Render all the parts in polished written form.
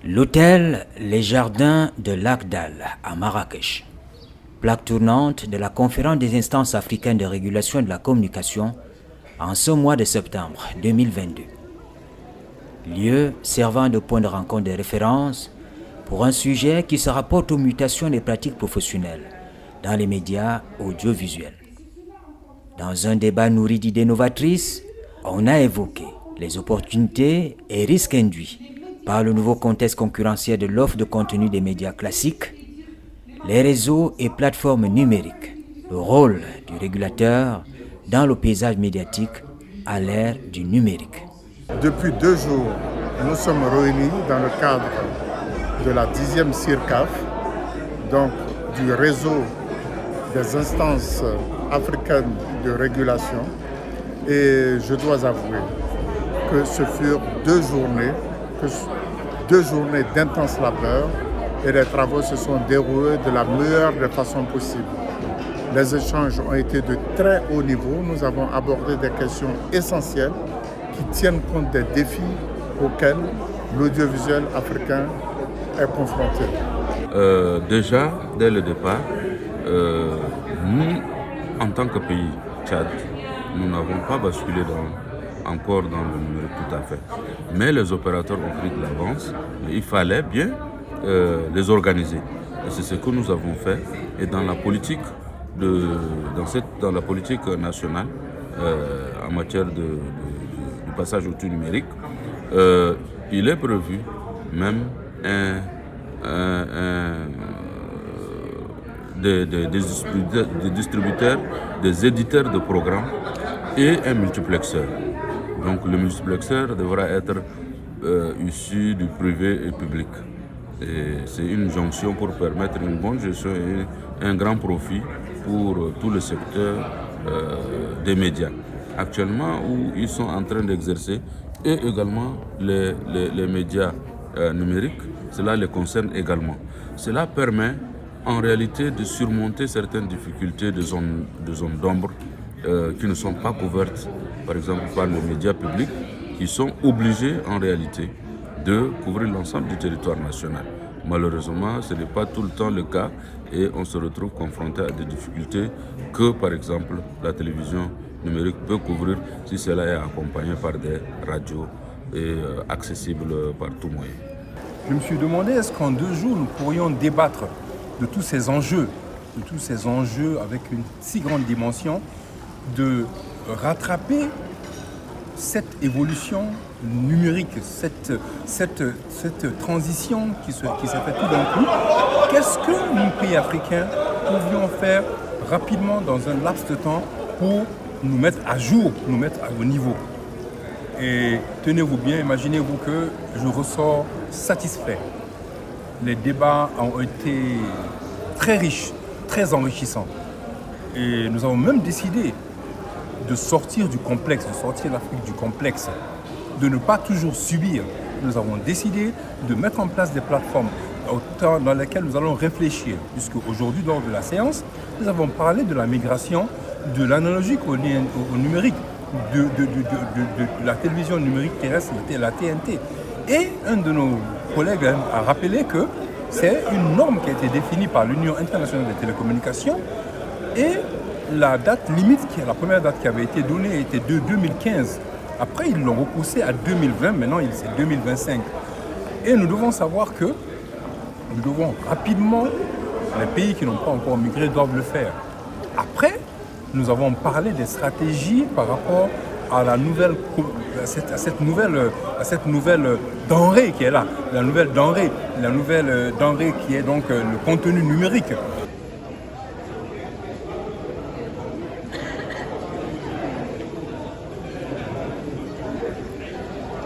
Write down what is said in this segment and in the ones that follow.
L'hôtel Les Jardins de l'Agdal à Marrakech, plaque tournante de la conférence des instances africaines de régulation de la communication en ce mois de septembre 2022. Lieu servant de point de rencontre de référence pour un sujet qui se rapporte aux mutations des pratiques professionnelles dans les médias audiovisuels. Dans un débat nourri d'idées novatrices, on a évoqué les opportunités et risques induits par le nouveau contexte concurrentiel de l'offre de contenu des médias classiques, les réseaux et plateformes numériques, le rôle du régulateur dans le paysage médiatique à l'ère du numérique. Depuis 2 jours, nous sommes réunis dans le cadre de la 10e CIRCAF, donc du réseau des instances africaines de régulation. Et je dois avouer que ce furent 2 journées d'intense labeur et les travaux se sont déroulés de la meilleure des façons possibles. Les échanges ont été de très haut niveau. Nous avons abordé des questions essentielles qui tiennent compte des défis auxquels l'audiovisuel africain est confronté. Déjà, dès le départ, nous, en tant que pays, Tchad, nous n'avons pas basculé encore dans le numérique tout à fait. Mais les opérateurs ont pris de l'avance. Il fallait bien les organiser. Et c'est ce que nous avons fait. Et dans la politique, dans la politique nationale, en matière du passage au tout numérique, il est prévu même des distributeurs, des éditeurs de programmes et un multiplexeur. Donc le multiplexeur devra être issu du privé et public. Et c'est une jonction pour permettre une bonne gestion et un grand profit pour tout le secteur des médias. Actuellement, où ils sont en train d'exercer, et également les médias numériques, cela les concerne également. Cela permet en réalité de surmonter certaines difficultés de zones d'ombre qui ne sont pas couvertes, par exemple par les médias publics, qui sont obligés en réalité de couvrir l'ensemble du territoire national. Malheureusement, ce n'est pas tout le temps le cas et on se retrouve confronté à des difficultés que, par exemple, la télévision numérique peut couvrir si cela est accompagné par des radios et accessible par tout moyen. Je me suis demandé, est-ce qu'en 2 jours, nous pourrions débattre de tous ces enjeux avec une si grande dimension, de rattraper cette évolution numérique, cette transition qui s'est faite tout d'un coup. Qu'est-ce que nous, pays africains, pouvions faire rapidement dans un laps de temps pour nous mettre à jour, nous mettre au niveau? Et tenez-vous bien, imaginez-vous que je ressors satisfait. Les débats ont été très riches, très enrichissants. Et nous avons même décidé de sortir du complexe, de sortir l'Afrique du complexe, de ne pas toujours subir. Nous avons décidé de mettre en place des plateformes dans lesquelles nous allons réfléchir, puisque aujourd'hui, lors de la séance, nous avons parlé de la migration de l'analogique au numérique, de la télévision numérique terrestre, la TNT. Et un de nos collègues a rappelé que c'est une norme qui a été définie par l'Union internationale des télécommunications et la date limite, la première date qui avait été donnée était de 2015. Après, ils l'ont repoussé à 2020, maintenant c'est 2025. Et nous devons savoir que nous devons rapidement, les pays qui n'ont pas encore migré doivent le faire. Après, nous avons parlé des stratégies par rapport à cette nouvelle denrée qui est là, la nouvelle denrée qui est donc le contenu numérique.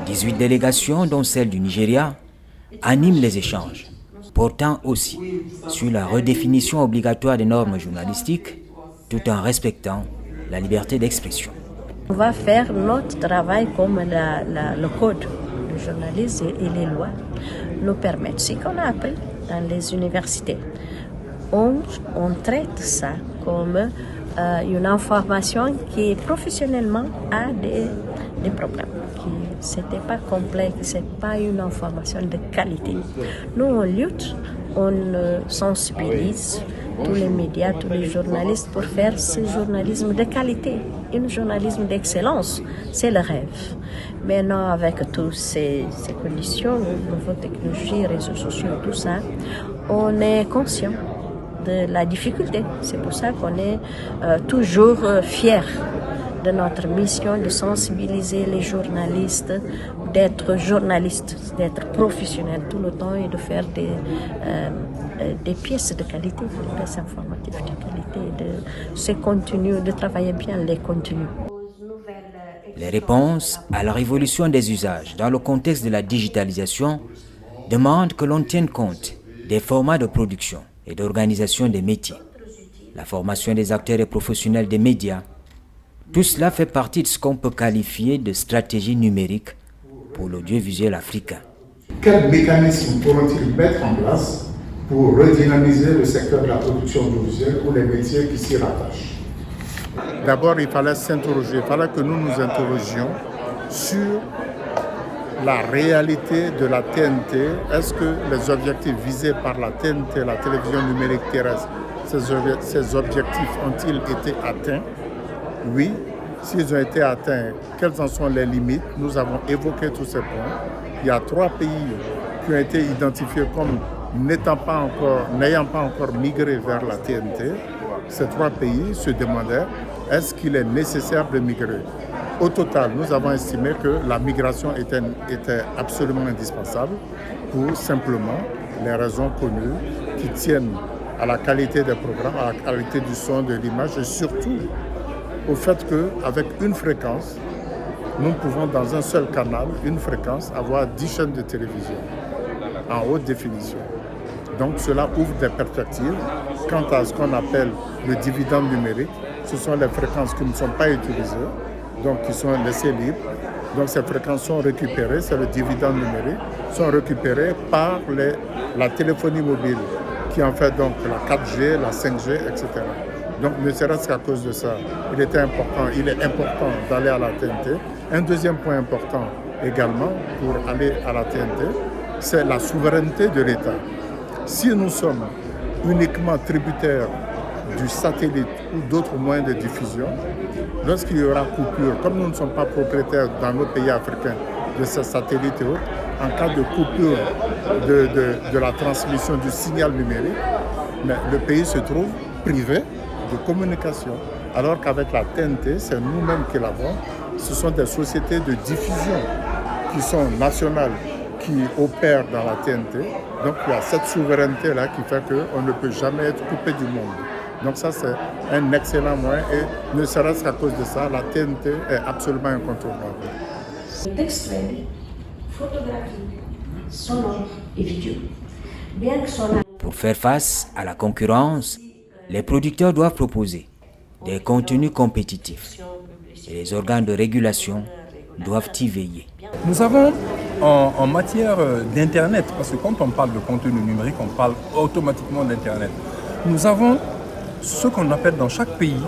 18 délégations, dont celle du Nigeria, animent les échanges, portant aussi sur la redéfinition obligatoire des normes journalistiques, tout en respectant la liberté d'expression. On va faire notre travail comme le code du journalisme et les lois nous permettent. Ce qu'on a appris dans les universités, on traite ça comme une information qui professionnellement a des problèmes. C'était pas complet, c'est pas une information de qualité. Nous, on lutte, on sensibilise tous les médias, tous les journalistes pour faire ce journalisme de qualité, un journalisme d'excellence. C'est le rêve. Maintenant, avec toutes ces conditions, nouvelles technologies, réseaux sociaux, tout ça, on est conscient de la difficulté. C'est pour ça qu'on est toujours fiers de notre mission de sensibiliser les journalistes, d'être journalistes, d'être professionnels tout le temps et de faire des pièces de qualité, des pièces informatives de qualité, de ces contenus, de travailler bien les contenus. Les réponses à la révolution des usages dans le contexte de la digitalisation demandent que l'on tienne compte des formats de production et d'organisation des métiers, la formation des acteurs et professionnels des médias. Tout cela fait partie de ce qu'on peut qualifier de stratégie numérique pour l'audiovisuel africain. Quels mécanismes pourront-ils mettre en place pour redynamiser le secteur de la production audiovisuelle ou les métiers qui s'y rattachent? D'abord, il fallait s'interroger, il fallait que nous nous interrogions sur la réalité de la TNT. Est-ce que les objectifs visés par la TNT, la télévision numérique terrestre, ces objectifs ont-ils été atteints? Oui. S'ils ont été atteints, quelles en sont les limites? Nous avons évoqué tous ces points. Il y a 3 pays qui ont été identifiés comme n'ayant pas encore migré vers la TNT. Ces 3 pays se demandaient est-ce qu'il est nécessaire de migrer? Au total, nous avons estimé que la migration était absolument indispensable pour simplement les raisons connues qui tiennent à la qualité des programmes, à la qualité du son, de l'image et surtout au fait qu'avec une fréquence, nous pouvons dans un seul canal, une fréquence, avoir 10 chaînes de télévision en haute définition. Donc cela ouvre des perspectives. Quant à ce qu'on appelle le dividende numérique, ce sont les fréquences qui ne sont pas utilisées, donc qui sont laissées libres. Donc ces fréquences sont récupérées, c'est le dividende numérique, sont récupérées par la téléphonie mobile, qui en fait donc la 4G, la 5G, etc. Donc ne serait-ce qu'à cause de ça, il est important d'aller à la TNT. Un deuxième point important également pour aller à la TNT, c'est la souveraineté de l'État. Si nous sommes uniquement tributaires du satellite ou d'autres moyens de diffusion, lorsqu'il y aura coupure, comme nous ne sommes pas propriétaires dans nos pays africains de ces satellites et autres, en cas de coupure de la transmission du signal numérique, mais le pays se trouve privé de communication. Alors qu'avec la TNT, c'est nous-mêmes qui l'avons. Ce sont des sociétés de diffusion qui sont nationales, qui opèrent dans la TNT. Donc il y a cette souveraineté-là qui fait qu'on ne peut jamais être coupé du monde. Donc ça, c'est un excellent moyen et ne serait-ce qu'à cause de ça, la TNT est absolument incontournable. Textuel, photographique, sonore et vidéo. Pour faire face à la concurrence, les producteurs doivent proposer des contenus compétitifs et les organes de régulation doivent y veiller. Nous avons en matière d'Internet, parce que quand on parle de contenu numérique, on parle automatiquement d'Internet. Nous avons ce qu'on appelle dans chaque pays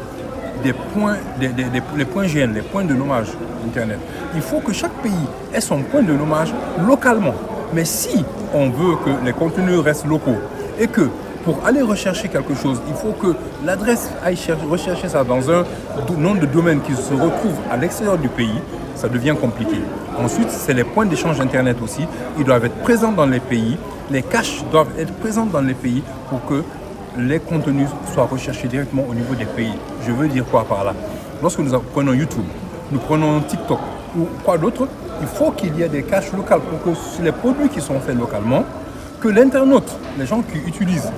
les points GN, les points de nommage Internet. Il faut que chaque pays ait son point de nommage localement. Mais si on veut que les contenus restent locaux et que pour aller rechercher quelque chose, il faut que l'adresse aille rechercher ça dans un nom de domaine qui se retrouve à l'extérieur du pays, ça devient compliqué. Ensuite, c'est les points d'échange Internet aussi. Ils doivent être présents dans les pays. Les caches doivent être présentes dans les pays pour que les contenus soient recherchés directement au niveau des pays. Je veux dire quoi par là? Lorsque nous prenons YouTube, nous prenons TikTok ou quoi d'autre, il faut qu'il y ait des caches locales pour que les produits qui sont faits localement, que l'internaute, les gens qui utilisent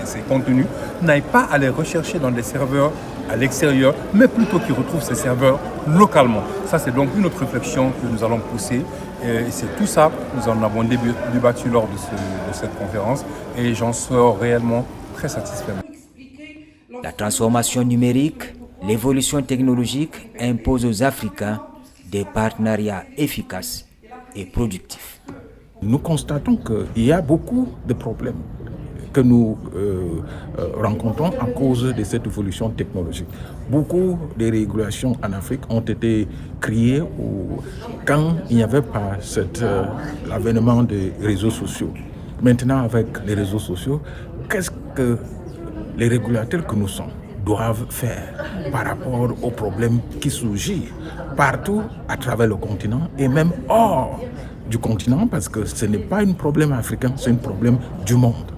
ces contenus, n'aillent pas à les rechercher dans des serveurs à l'extérieur, mais plutôt qu'ils retrouvent ces serveurs localement. Ça, c'est donc une autre réflexion que nous allons pousser. Et c'est tout ça, nous en avons débattu lors de cette conférence et j'en sors réellement très satisfait. La transformation numérique, l'évolution technologique imposent aux Africains des partenariats efficaces et productifs. Nous constatons qu'il y a beaucoup de problèmes que nous rencontrons à cause de cette évolution technologique. Beaucoup de régulations en Afrique ont été créées quand il n'y avait pas l'avènement des réseaux sociaux. Maintenant, avec les réseaux sociaux, qu'est-ce que les régulateurs que nous sommes doivent faire par rapport aux problèmes qui surgissent partout à travers le continent et même hors du continent, parce que ce n'est pas un problème africain, c'est un problème du monde.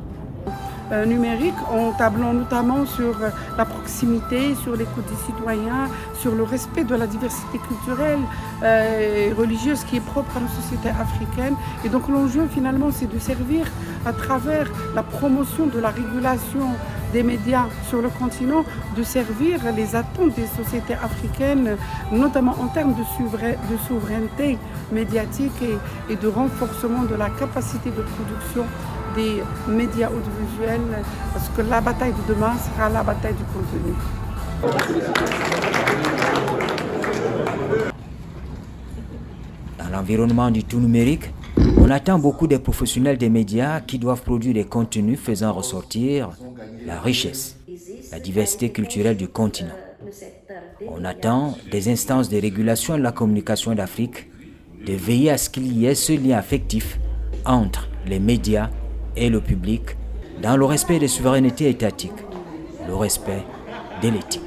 Numérique en tablant notamment sur la proximité, sur l'écoute des citoyens, sur le respect de la diversité culturelle et religieuse qui est propre à nos sociétés africaines. Et donc l'enjeu finalement c'est de servir à travers la promotion de la régulation des médias sur le continent, de servir les attentes des sociétés africaines, notamment en termes de souveraineté médiatique et de renforcement de la capacité de production des médias audiovisuels, parce que la bataille de demain sera la bataille du contenu. Dans l'environnement du tout numérique, on attend beaucoup des professionnels des médias qui doivent produire des contenus faisant ressortir la richesse, la diversité culturelle du continent. On attend des instances de régulation de la communication d'Afrique de veiller à ce qu'il y ait ce lien affectif entre les médias et le public dans le respect des souverainetés étatiques, le respect de l'éthique.